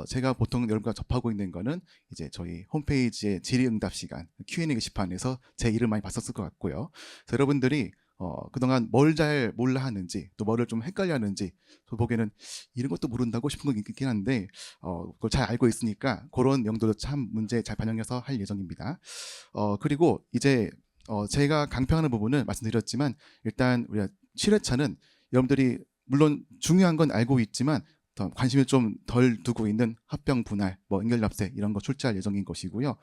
제가 보통 여러분과 접하고 있는 거는 이제 저희 홈페이지의 질의응답 시간 Q&A 게시판에서 제 이름 많이 봤었을 것 같고요. 그래서 여러분들이 그동안 뭘 잘 몰라 하는지 또 뭐를 좀 헷갈려 하는지 저 보기에는 이런 것도 모른다고 싶은 건 있긴 한데 그걸 잘 알고 있으니까 그런 내용들도 참 문제에 잘 반영해서 할 예정입니다. 그리고 이제 제가 강평하는 부분은 말씀드렸지만 일단 우리가 7회차는 여러분들이 물론 중요한 건 알고 있지만 더 관심을 좀 덜 두고 있는 합병 분할, 연결납세 이런 거 출제할 예정인 것이고요.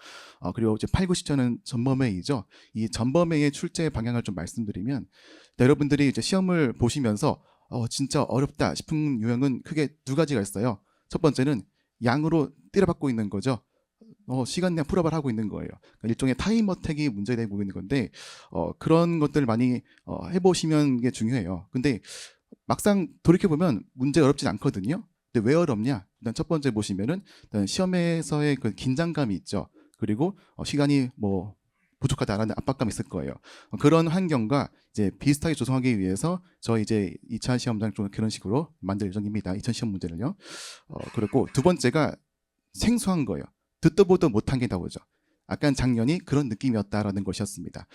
그리고 이제 8, 9, 10차는 전범회의죠. 이 전범회의의 출제 방향을 좀 말씀드리면 여러분들이 이제 시험을 보시면서 진짜 어렵다 싶은 유형은 크게 두 가지가 있어요. 첫 번째는 양으로 때려박고 있는 거죠. 시간 내에 풀어발 하고 있는 거예요. 그러니까 일종의 타임 어택이 문제되고 있는 건데 그런 것들을 많이 해보시면 게 중요해요. 근데 막상 돌이켜보면 문제 어렵진 않거든요. 근데 왜 어렵냐? 일단 첫 번째 보시면은 일단 시험에서의 그 긴장감이 있죠. 그리고 시간이 부족하다라는 압박감이 있을 거예요. 그런 환경과 이제 비슷하게 조성하기 위해서 저희 이제 2차 시험장 좀 그런 식으로 만들 예정입니다. 2차 시험 문제를요. 그리고 두 번째가 생소한 거예요. 듣도 보도 못한 게 나오죠. 약간 작년이 그런 느낌이었다라는 것이었습니다.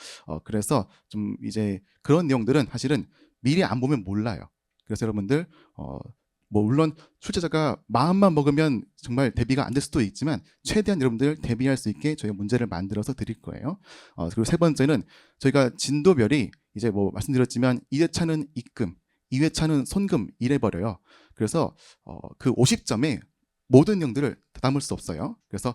그래서 좀 이제 그런 내용들은 사실은 미리 안 보면 몰라요. 그래서 여러분들 물론 출제자가 마음만 먹으면 정말 대비가 안 될 수도 있지만 최대한 여러분들 대비할 수 있게 저희가 문제를 만들어서 드릴 거예요. 그리고 세 번째는 저희가 진도별이 이제 말씀드렸지만 1회차는 입금, 2회차는 손금 이래 버려요. 그래서 그 50점에 모든 내용들을 다 담을 수 없어요. 그래서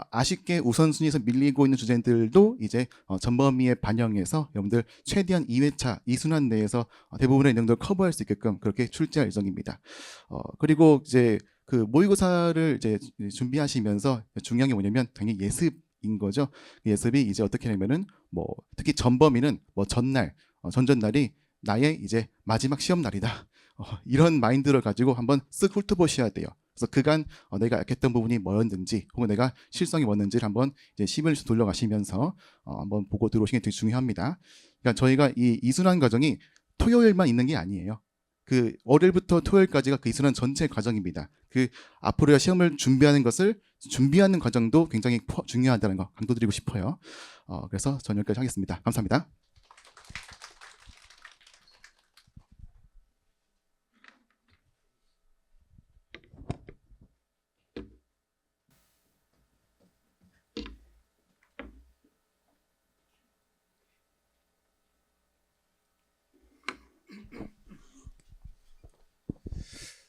아쉽게 우선순위에서 밀리고 있는 주제들도 이제 전범위에 반영해서 여러분들 최대한 2회차 2순환 내에서 대부분의 내용들을 커버할 수 있게끔 그렇게 출제할 예정입니다. 그리고 이제 그 모의고사를 이제 준비하시면서 중요한 게 뭐냐면 당연히 예습인 거죠. 예습이 이제 어떻게 하냐면은 특히 전범위는 전날, 전전날이 나의 이제 마지막 시험 날이다. 이런 마인드를 가지고 한번 쓱 훑어보셔야 돼요. 그래서 그간 내가 약했던 부분이 뭐였는지 혹은 내가 실성이 뭐였는지를 한번 이제 10을 돌려가시면서 한번 보고 들어오시는 게 되게 중요합니다. 그러니까 저희가 이 이순환 과정이 토요일만 있는 게 아니에요. 그 월요일부터 토요일까지가 그 이순환 전체 과정입니다. 그 앞으로 시험을 준비하는 것을 준비하는 과정도 굉장히 중요하다는 거 강조드리고 싶어요. 그래서 저는 여기까지 하겠습니다. 감사합니다.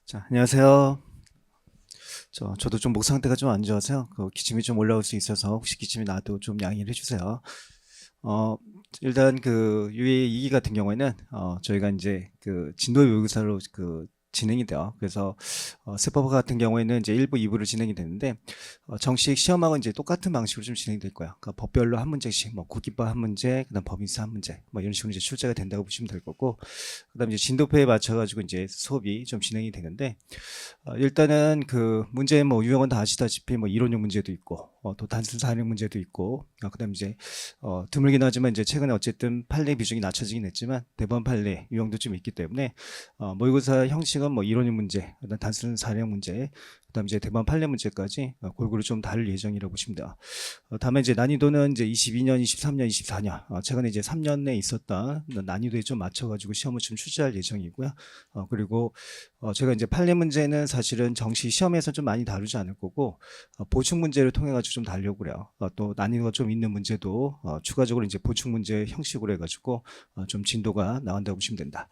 자, 안녕하세요. 저도 좀 목 상태가 좀 안 좋아서요. 기침이 좀 올라올 수 있어서 혹시 기침이 나도 좀 양해를 해주세요. 일단 유예 2기 같은 경우에는 저희가 이제 진도의 모의고사로 진행이 돼요. 그래서 세법 같은 경우에는 이제 1부, 2부로 진행이 되는데 정식 시험하고 이제 똑같은 방식으로 좀 진행이 될 거예요. 그러니까 법별로 한 문제씩, 국기법 한 문제, 그다음 법인세 한 문제, 이런 식으로 이제 출제가 된다고 보시면 될 거고, 그다음 이제 진도표에 맞춰가지고 이제 수업이 좀 진행이 되는데 일단은 문제 유형은 다 아시다시피 이론형 문제도 있고 또 단순 사례 문제도 있고, 그다음 이제 드물긴 하지만 이제 최근에 어쨌든 판례 비중이 낮춰지긴 했지만 대법원 판례 유형도 좀 있기 때문에 모의고사 형식은 이론형 문제, 그다음 단순 사례형 문제, 그다음에 이제 대만 판례 문제까지 골고루 좀 다룰 예정이라고 보십니다. 다만 이제 난이도는 이제 22년, 23년, 24년 최근에 이제 3년에 있었던 난이도에 좀 맞춰가지고 시험을 좀 출제할 예정이고요. 그리고 제가 이제 판례 문제는 사실은 정시 시험에서 좀 많이 다루지 않을 거고 보충 문제를 통해 가지고 좀 다루려고 그래요. 또 난이도가 좀 있는 문제도 추가적으로 이제 보충 문제 형식으로 해가지고 좀 진도가 나온다고 보시면 된다.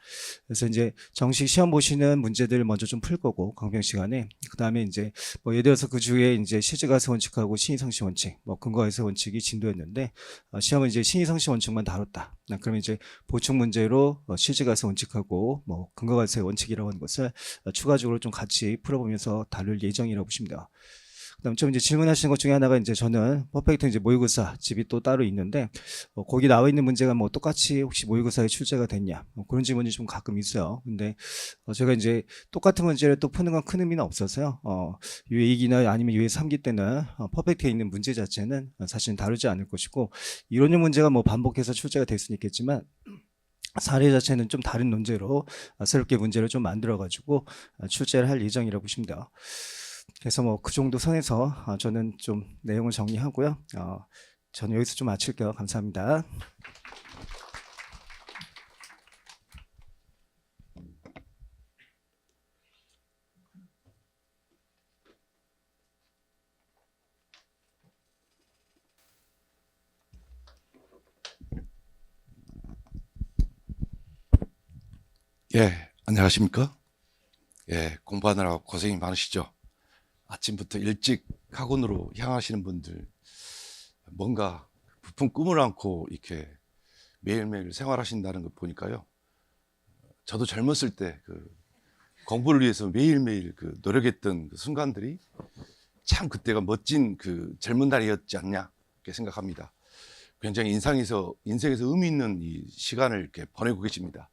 그래서 이제 정식 시험 보시는 문제들 먼저 좀 풀 거고 강평 시간에 그 다음에 이제 뭐 예를 들어서 그 주에 이제 실제가세 원칙하고 신의성시 원칙, 뭐 근거가세 원칙이 진도였는데 시험은 이제 신의성시 원칙만 다뤘다. 그러면 이제 보충 문제로 실제가세 원칙하고 뭐 근거가세 원칙이라고 하는 것을 추가적으로 좀 같이 풀어보면서 다룰 예정이라고 보십니다. 그다음 좀 이제 질문하시는 것 중에 하나가 이제 저는 퍼펙트 이제 모의고사 집이 또 따로 있는데 거기 나와 있는 문제가 뭐 똑같이 혹시 모의고사에 출제가 됐냐 그런 질문이 좀 가끔 있어요. 근데 제가 이제 똑같은 문제를 또 푸는 건 큰 의미는 없어서요. 유예 2기나 아니면 유예 3기 때는 퍼펙트에 있는 문제 자체는 사실 다루지 않을 것이고 이론형 문제가 뭐 반복해서 출제가 될 수는 있겠지만 사례 자체는 좀 다른 논제로 새롭게 문제를 좀 만들어 가지고 출제를 할 예정이라고 보십니다. 그래서 뭐 그 정도 선에서 저는 좀 내용을 정리하고요. 저는 여기서 좀 마칠게요. 감사합니다. 예, 안녕하십니까? 예, 공부하느라 고생이 많으시죠? 아침부터 일찍 학원으로 향하시는 분들, 뭔가 부푼 꿈을 안고 이렇게 매일매일 생활하신다는 거 보니까요. 저도 젊었을 때 그 공부를 위해서 매일매일 그 노력했던 그 순간들이 참 그때가 멋진 그 젊은 날이었지 않냐, 이렇게 생각합니다. 굉장히 인생에서 의미 있는 이 시간을 이렇게 보내고 계십니다.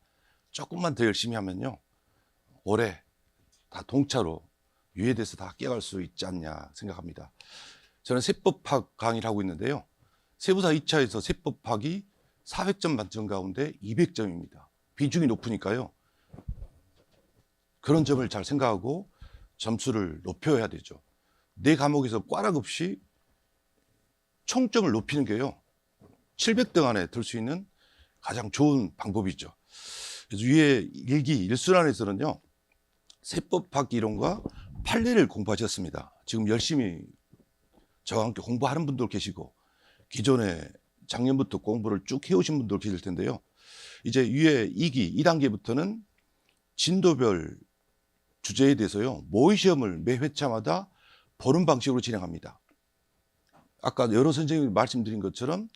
조금만 더 열심히 하면요, 올해 다 동차로 유예돼서 다 합격할 수 있지 않냐 생각합니다. 저는 세법학 강의를 하고 있는데요. 세무사 2차에서 세법학이 400점 만점 가운데 200점입니다. 비중이 높으니까요. 그런 점을 잘 생각하고 점수를 높여야 되죠. 네 과목에서 꽈락 없이 총점을 높이는 게요, 700등 안에 들 수 있는 가장 좋은 방법이죠. 그래서 위에 1기 1순환에서는요, 세법학 이론과 판례를 공부하셨습니다. 지금 열심히 저와 함께 공부하는 분도 계시고 기존에 작년부터 공부를 쭉 해오신 분도 계실 텐데요. 이제 위에 2기 2단계부터는 진도별 주제에 대해서요, 모의시험을 매 회차마다 보는 방식으로 진행합니다. 아까 여러 선생님이 말씀드린 것처럼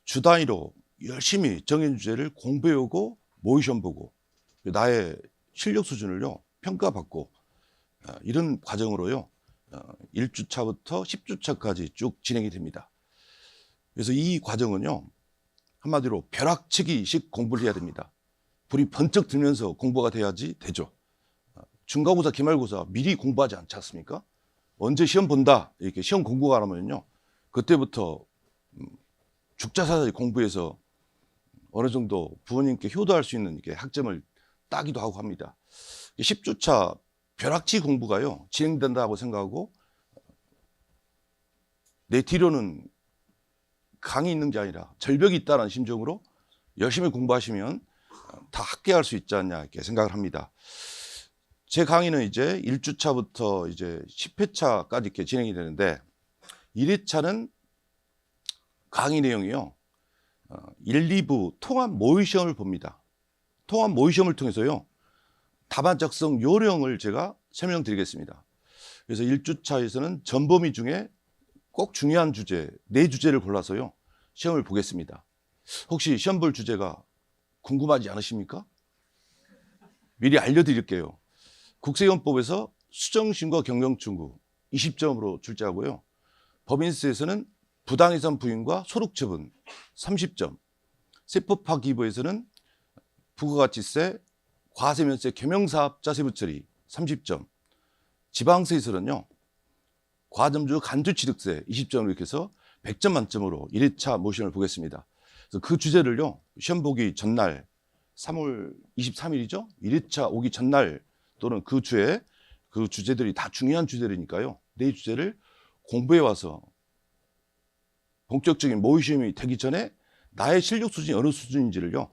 주 단위로 열심히 정해진 주제를 공부해오고 모의시험 보고 나의 실력 수준을요 평가받고 이런 과정으로요 1주차부터 10주차까지 쭉 진행이 됩니다. 그래서 이 과정은요 한마디로 벼락치기식 공부를 해야 됩니다. 불이 번쩍 들면서 공부가 돼야지 되죠. 중간고사, 기말고사 미리 공부하지 않지 않습니까? 언제 시험 본다 이렇게 시험 공부가 안 하면요 그때부터 죽자사자리 공부해서 어느 정도 부모님께 효도할 수 있는 이렇게 학점을 따기도 하고 합니다. 10주차 벼락치기 공부가요 진행된다고 생각하고 내 뒤로는 강이 있는 게 아니라 절벽이 있다는 심정으로 열심히 공부하시면 다 합격할 수 있지 않냐 이렇게 생각을 합니다. 제 강의는 이제 1주차부터 이제 10회차까지 이렇게 진행이 되는데 1회차는 강의 내용이요 1, 2부 통합 모의시험을 봅니다. 통합 모의시험을 통해서요 답안 작성 요령을 제가 설명드리겠습니다. 그래서 1주차에서는 전범위 중에 꼭 중요한 주제 4주제를 골라서요 시험을 보겠습니다. 혹시 시험 볼 주제가 궁금하지 않으십니까? 미리 알려드릴게요. 국세연법에서 수정신고 경영충구 20점으로 출제하고요. 법인세에서는 부당이산 부인과 소득처분 30점, 세법학기부에서는 부가가치세, 과세면세, 겸용사업자 세부처리 30점, 지방세에서는요 과점주 간주취득세 20점으로 이렇게 해서 100점 만점으로 1회차 모의시험을 보겠습니다. 그래서 그 주제를요 시험 보기 전날 3월 23일이죠 1회차 오기 전날 또는 그 주에 그 주제들이 다 중요한 주제들이니까요. 내 주제를 공부해 와서 본격적인 모의 시험이 되기 전에 나의 실력 수준이 어느 수준인지를요.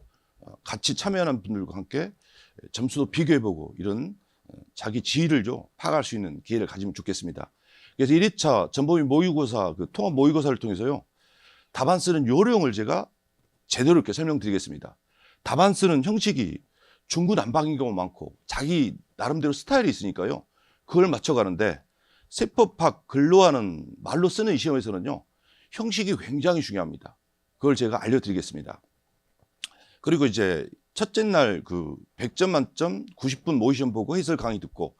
같이 참여하는 분들과 함께 점수도 비교해보고 이런 자기 지위를 파악할 수 있는 기회를 가지면 좋겠습니다. 그래서 1회차 전범위 모의고사, 그 통합 모의고사를 통해서요. 답안 쓰는 요령을 제가 제대로 이렇게 설명드리겠습니다. 답안 쓰는 형식이 중구난방인 경우 많고 자기 나름대로 스타일이 있으니까요. 그걸 맞춰가는데 세법학 근로하는 말로 쓰는 이 시험에서는요. 형식이 굉장히 중요합니다. 그걸 제가 알려드리겠습니다. 그리고 이제 첫째 날 그 100점 만점 90분 모의 시험 보고 해설 강의 듣고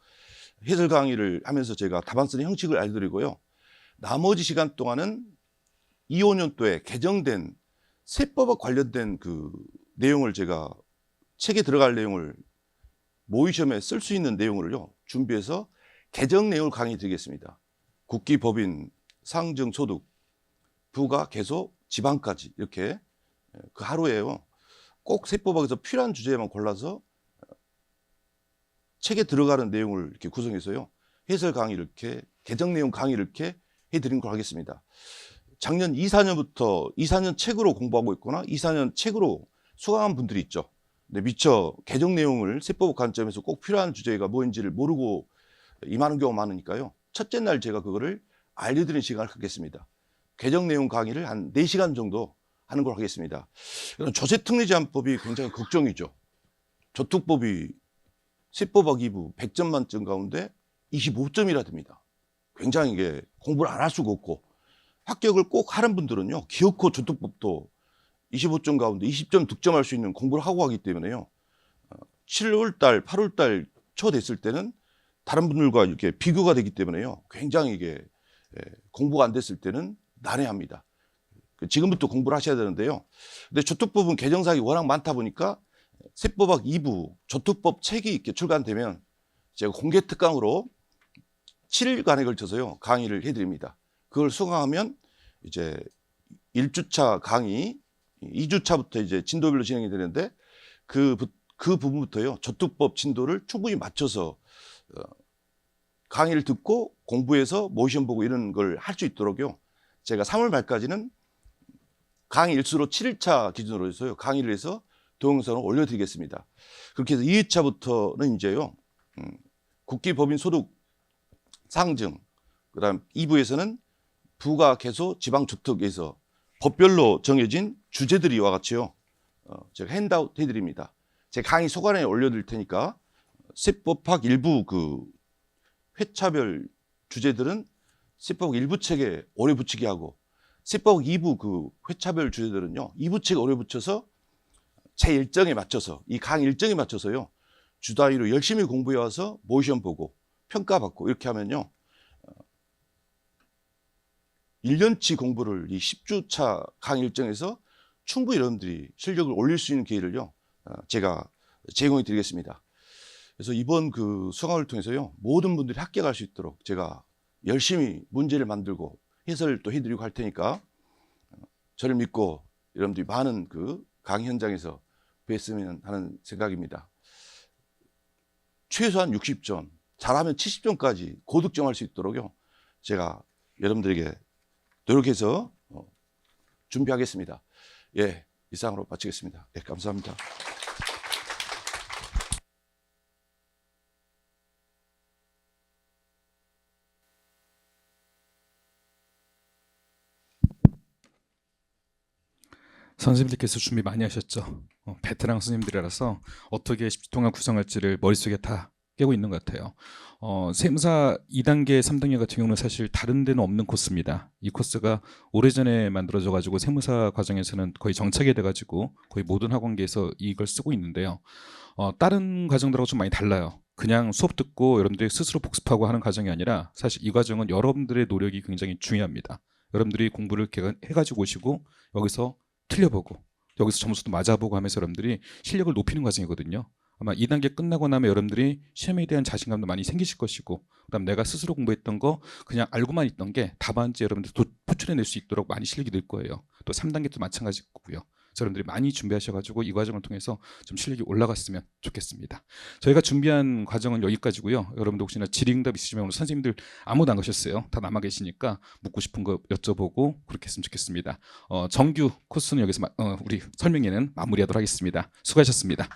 해설 강의를 하면서 제가 답안 쓰는 형식을 알려드리고요. 나머지 시간 동안은 25년도에 개정된 세법과 관련된 그 내용을 제가 책에 들어갈 내용을 모의 시험에 쓸 수 있는 내용을요 준비해서 개정 내용을 강의 드리겠습니다. 국기, 법인, 상증, 소득, 부가, 개소, 지방까지 이렇게 그 하루에요. 꼭 세법학에서 필요한 주제만 골라서 책에 들어가는 내용을 이렇게 구성해서요. 해설 강의 이렇게 개정 내용 강의 이렇게 해드린 걸 하겠습니다. 작년 2, 4년부터 2, 4년 책으로 공부하고 있거나 2, 4년 책으로 수강한 분들이 있죠. 근데 미처 개정 내용을 세법 관점에서 꼭 필요한 주제가 뭐인지를 모르고 임하는 경우가 많으니까요. 첫째 날 제가 그거를 알려드리는 시간을 갖겠습니다. 개정 내용 강의를 한 4시간 정도 하는 걸 하겠습니다. 조세특례제한법이 굉장히 걱정이죠. 저특법이 세법학 2부 100점 만점 가운데 25점이라 됩니다. 굉장히 이게 공부를 안 할 수가 없고 합격을 꼭 하는 분들은요. 기어코 저특법도 25점 가운데 20점 득점할 수 있는 공부를 하고 하기 때문에요. 7월달, 8월달 초 됐을 때는 다른 분들과 이렇게 비교가 되기 때문에요. 굉장히 이게 공부가 안 됐을 때는 난해합니다. 지금부터 공부를 하셔야 되는데요. 근데 저특법은 개정사항이 워낙 많다 보니까 세법학 2부 저특법 책이 이렇게 출간되면 제가 공개 특강으로 7일간에 걸쳐서요 강의를 해드립니다. 그걸 수강하면 이제 1주차 강의, 2주차부터 이제 진도별로 진행이 되는데 그 부분부터요 저특법 진도를 충분히 맞춰서 강의를 듣고 공부해서 모의시험 보고 이런 걸 할 수 있도록요. 제가 3월 말까지는 강의 일수로 7일차 기준으로 해서요 강의를 해서 동영상을 올려드리겠습니다. 그렇게 해서 2회차부터는 이제요 국기, 법인, 소득, 상증, 그다음 2부에서는 부가, 개소, 지방저특에서 법별로 정해진 주제들이 이와 같이요 제가 핸드아웃 해드립니다. 제 강의 소관에 올려드릴 테니까 세법학 일부 그 회차별 주제들은 세법학 일부 책에 오래 붙이게 하고 세법학 2부 그 회차별 주제들은요 2부 책에 오래 붙여서 제 일정에 맞춰서 이 강의 일정에 맞춰서요 주 단위로 열심히 공부해 와서 모의시험 보고 평가받고 이렇게 하면요 1년치 공부를 이 10주차 강의 일정에서 충분히 여러분들이 실력을 올릴 수 있는 기회를요 제가 제공해 드리겠습니다. 그래서 이번 그 수강을 통해서요 모든 분들이 합격할 수 있도록 제가 열심히 문제를 만들고 해설을 또 해드리고 할 테니까 저를 믿고 여러분들이 많은 그 강의 현장에서 뵀으면 하는 생각입니다. 최소한 60점, 잘하면 70점까지 고득점할 수 있도록요 제가 여러분들에게 노력해서 준비하겠습니다. 예, 이상으로 마치겠습니다. 예, 감사합니다. 선생님들께서 준비 많이 하셨죠. 베테랑 선생님들이라서 어떻게 10주 동안 구성할지를 머릿속에 다 깨고 있는 것 같아요. 세무사 2단계, 3단계 같은 경우는 사실 다른 데는 없는 코스입니다. 이 코스가 오래전에 만들어져 가지고 세무사 과정에서는 거의 정착이 돼 가지고 거의 모든 학원계에서 이걸 쓰고 있는데요. 다른 과정들하고 좀 많이 달라요. 그냥 수업 듣고 여러분들이 스스로 복습하고 하는 과정이 아니라 사실 이 과정은 여러분들의 노력이 굉장히 중요합니다. 여러분들이 공부를 해가지고 오시고 여기서 틀려보고 여기서 점수도 맞아보고 하면서 여러분들이 실력을 높이는 과정이거든요. 아마 2단계 끝나고 나면 여러분들이 시험에 대한 자신감도 많이 생기실 것이고 그다음 내가 스스로 공부했던 거 그냥 알고만 있던 게 답안지 여러분들 표출해낼 수 있도록 많이 실력이 늘 거예요. 또 3단계도 마찬가지고요. 여러분들이 많이 준비하셔가지고 이 과정을 통해서 좀 실력이 올라갔으면 좋겠습니다. 저희가 준비한 과정은 여기까지고요. 여러분들 혹시나 질의응답 있으시면 오늘 선생님들 아무도 안 가셨어요. 다 남아 계시니까 묻고 싶은 거 여쭤보고 그렇게 했으면 좋겠습니다. 정규 코스는 여기서 우리 설명회는 마무리하도록 하겠습니다. 수고하셨습니다.